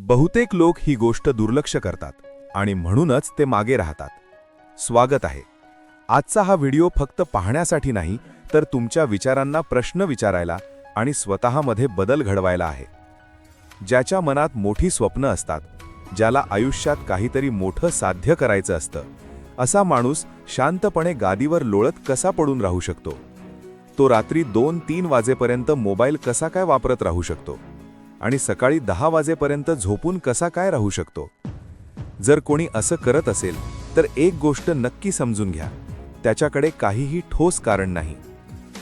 बहुतेक लोक ही गोष्ट दुर्लक्ष करतात आणि म्हणूनच ते मागे राहतात. स्वागत आहे. आजचा हा व्हिडिओ फक्त पाहण्यासाठी नाही, तर तुमच्या विचारांना प्रश्न विचारायला आणि स्वतःमध्ये बदल घडवायला आहे. ज्याच्या मनात मोठी स्वप्न असतात, ज्याला आयुष्यात काहीतरी मोठं साध्य करायचं असतं, असा माणूस शांतपणे गादीवर लोळत कसा पडून राहू शकतो? तो रात्री 2-3 वाजेपर्यंत मोबाईल कसा काय वापरत राहू शकतो आणि सकाळी 10 वाजेपर्यंत झोपून कसा काय राहू शकतो? जर कोणी असं करत असेल तर एक गोष्ट नक्की समजून घ्या, त्याच्याकडे काहीही ठोस कारण नाही.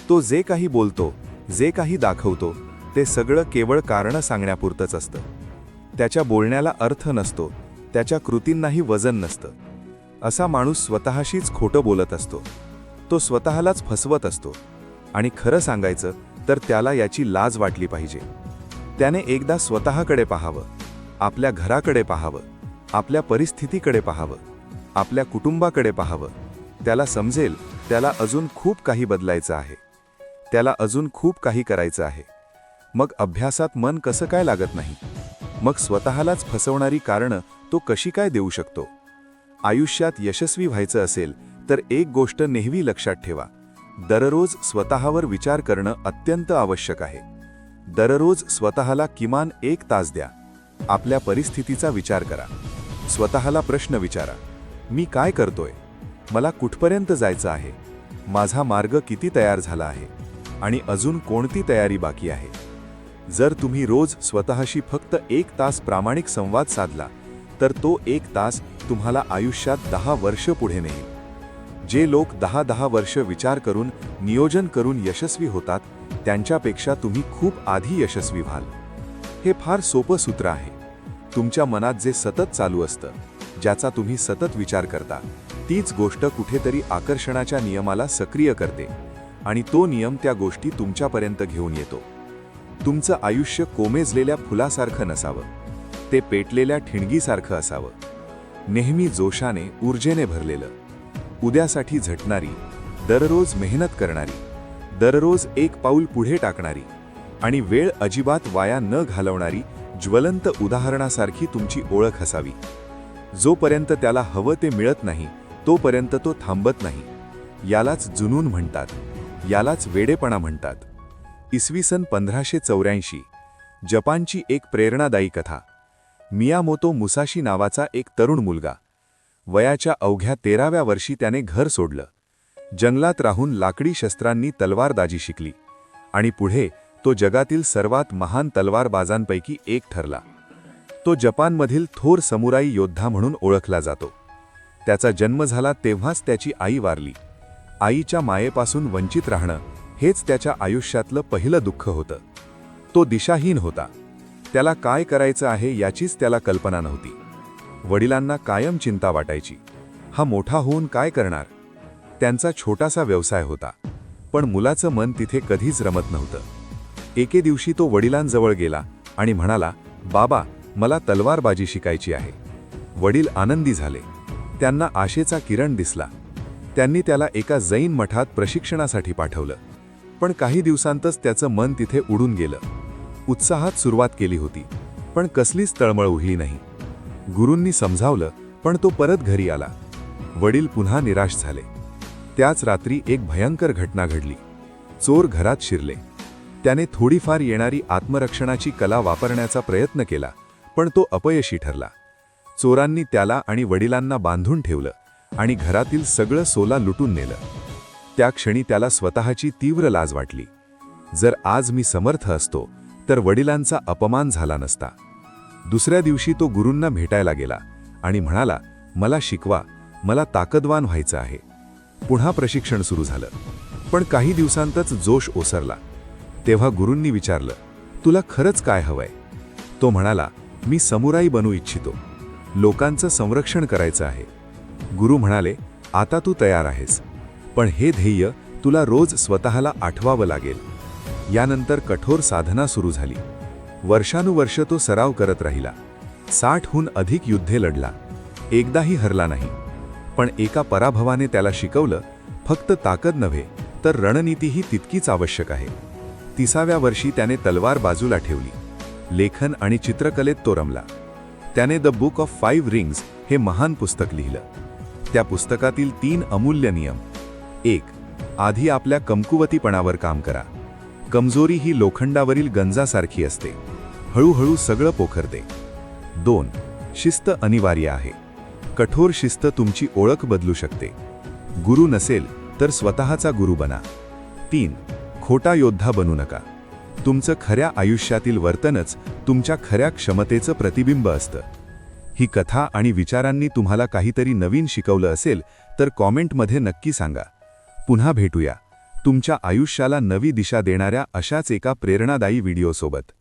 तो जे काही बोलतो, जे काही दाखवतो, ते सगळं केवळ कारणं सांगण्यापुरतंच असतं. त्याच्या बोलण्याला अर्थ नसतो, त्याच्या कृतींनाही वजन नसतं. असा माणूस स्वतःशीच खोटं बोलत असतो. तो स्वतःलाच फसवत असतो. आणि खरं सांगायचं तर त्याला याची लाज वाटली पाहिजे. त्याने एकदा स्वतःकडे पाहावं, आपल्या घराकडे पाहावं, आपल्या परिस्थितीकडे पाहावं, आपल्या कुटुंबाकडे पाहावं. त्याला समजेल त्याला अजून खूप काही बदलायचं आहे, त्याला अजून खूप काही करायचं आहे. मग अभ्यासात मन कसं काय लागत नाही? मग स्वतःलाच फसवणारी कारणं तो कशी काय देऊ शकतो? आयुष्यात यशस्वी व्हायचं असेल तर एक गोष्ट नेहमी लक्षात ठेवा, दररोज स्वतःवर विचार करणं अत्यंत आवश्यक आहे. दररोज स्वतःला किमान 1 तास द्या. आपल्या परिस्थितीचा विचार करा. स्वतःला प्रश्न विचारा, मी काय करतोय? मला कुठपर्यंत जायचं आहे? माझा मार्ग किती तयार झाला आहे? आणि अजून कोणती तयारी बाकी आहे? जर तुम्ही रोज स्वतःशी फक्त 1 तास प्रामाणिक संवाद साधला तर तो 1 तास तुम्हाला आयुष्यात 10 वर्ष पुढे नेईल. जे लोक 10-10 वर्ष विचार करून, नियोजन करून यशस्वी होतात, त्यांच्यापेक्षा तुम्ही खूप आधी यशस्वी व्हाल. हे फार सोपं सूत्र आहे. तुमच्या मनात जे सतत चालू असतं, ज्याचा तुम्ही सतत विचार करता, तीच गोष्ट कुठेतरी आकर्षणाच्या नियमाला सक्रिय करते आणि तो नियम त्या गोष्टी तुमच्यापर्यंत घेऊन येतो. तुमचं आयुष्य कोमेजलेल्या फुलासारखं नसावं, ते पेटलेल्या ठिणगीसारखं असावं. नेहमी जोशाने, ऊर्जेने भरलेलं, उद्यासाठी झटणारी, दररोज मेहनत करणारी, दररोज एक पाऊल पुढे टाकणारी आणि वेळ अजिबात वाया न घालवणारी ज्वलंत उदाहरणासारखी तुमची ओळख असावी. जोपर्यंत त्याला हवं ते मिळत नाही, तोपर्यंत तो थांबत नाही. यालाच जुनून म्हणतात, यालाच वेडेपणा म्हणतात. इसवी सन 1584, जपानची एक प्रेरणादायी कथा. मियामोतो मुसाशी नावाचा एक तरुण मुलगा. वयाच्या अवघ्या 13व्या वर्षी त्याने घर सोडलं. जंगलात राहून लाकडी शस्त्रांनी तलवारबाजी शिकली आणि पुढे तो जगातील सर्वात महान तलवारबाजांपैकी एक ठरला. तो जपानमधील थोर समुराई योद्धा म्हणून ओळखला जातो. त्याचा जन्म झाला तेव्हाच त्याची आई वारली. आईच्या मायेपासून वंचित राहणं हेच त्याच्या आयुष्यातलं पहिलं दुःख होतं. तो दिशाहीन होता. त्याला काय करायचं आहे याचीच त्याला कल्पना नव्हती. वडिलांना कायम चिंता वाटायची, हा मोठा होऊन काय करणार? त्यांचा छोटासा व्यवसाय होता, पण मुलाचं मन तिथे कधीच रमत नव्हतं. एके दिवशी तो वडिलांजवळ गेला आणि म्हणाला, बाबा, मला तलवारबाजी शिकायची आहे. वडील आनंदी झाले. त्यांना आशेचा किरण दिसला. त्यांनी त्याला एका जैन मठात प्रशिक्षणासाठी पाठवलं. पण काही दिवसांतच त्याचं मन तिथे उडून गेलं. उत्साहात सुरुवात केली होती, पण कसलीच तळमळ उरली नाही. गुरूंनी समजावलं, पण तो परत घरी आला. वडील पुन्हा निराश झाले. त्याच रात्री एक भयंकर घटना घडली. चोर घरात शिरले. त्याने थोडीफार येणारी आत्मरक्षणाची कला वापरण्याचा प्रयत्न केला, पण तो अपयशी ठरला. चोरांनी त्याला आणि वडिलांना बांधून ठेवलं आणि घरातील सगळं सोला लुटून नेलं. त्या क्षणी त्याला स्वतःची तीव्र लाज वाटली. जर आज मी समर्थ असतो तर वडिलांचा अपमान झाला नसता. दुसऱ्या दिवशी तो गुरूंना भेटायला गेला आणि म्हणाला, मला शिकवा, मला ताकदवान व्हायचं आहे. पुन्हा प्रशिक्षण सुरू झालं, पण काही दिवसांतच जोश ओसरला. तेव्हा गुरूंनी विचारलं, तुला खरंच काय हवंय? तो म्हणाला, मी समुराई बनू इच्छितो, लोकांचं संरक्षण करायचं आहे. गुरु म्हणाले, आता तू तयार आहेस, पण हे ध्येय तुला रोज स्वतःला आठवावं लागेल. यानंतर कठोर साधना सुरू झाली. वर्षानुवर्ष तो सराव करत राहिला. 60हून अधिक युद्धे लढला, एकदाही हरला नाही. पण एका पराभवाने त्याला शिकवलं, फक्त ताकद नव्हे तर रणनीतीही तितकीच आवश्यक आहे. 30व्या वर्षी त्याने तलवार बाजूला ठेवली. लेखन आणि चित्रकलेत तो रमला. त्याने द बुक ऑफ 5 रिंग्स हे महान पुस्तक लिहिलं. त्या पुस्तकातील 3 अमूल्य नियम. 1. आधी आपल्या कमकुवतीपणावर काम करा. कमजोरी ही लोखंडावरील गंजासारखी असते, हळूहळू सगळं पोखरते. 2. शिस्त अनिवार्य आहे. कठोर शिस्त तुमची ओळख बदलू शकते. गुरु नसेल तर स्वतःचा गुरु बना. 3. खोटा योद्धा बनू नका. तुमचं खऱ्या आयुष्यातील वर्तनच तुमच्या खऱ्या क्षमतेचं प्रतिबिंब असतं. ही कथा आणि विचारांनी तुम्हाला काहीतरी नवीन शिकवलं असेल तर कॉमेंटमध्ये नक्की सांगा. पुन्हा भेटूया तुमच्या आयुष्याला नवी दिशा देणाऱ्या अशाच एका प्रेरणादायी व्हिडिओसोबत.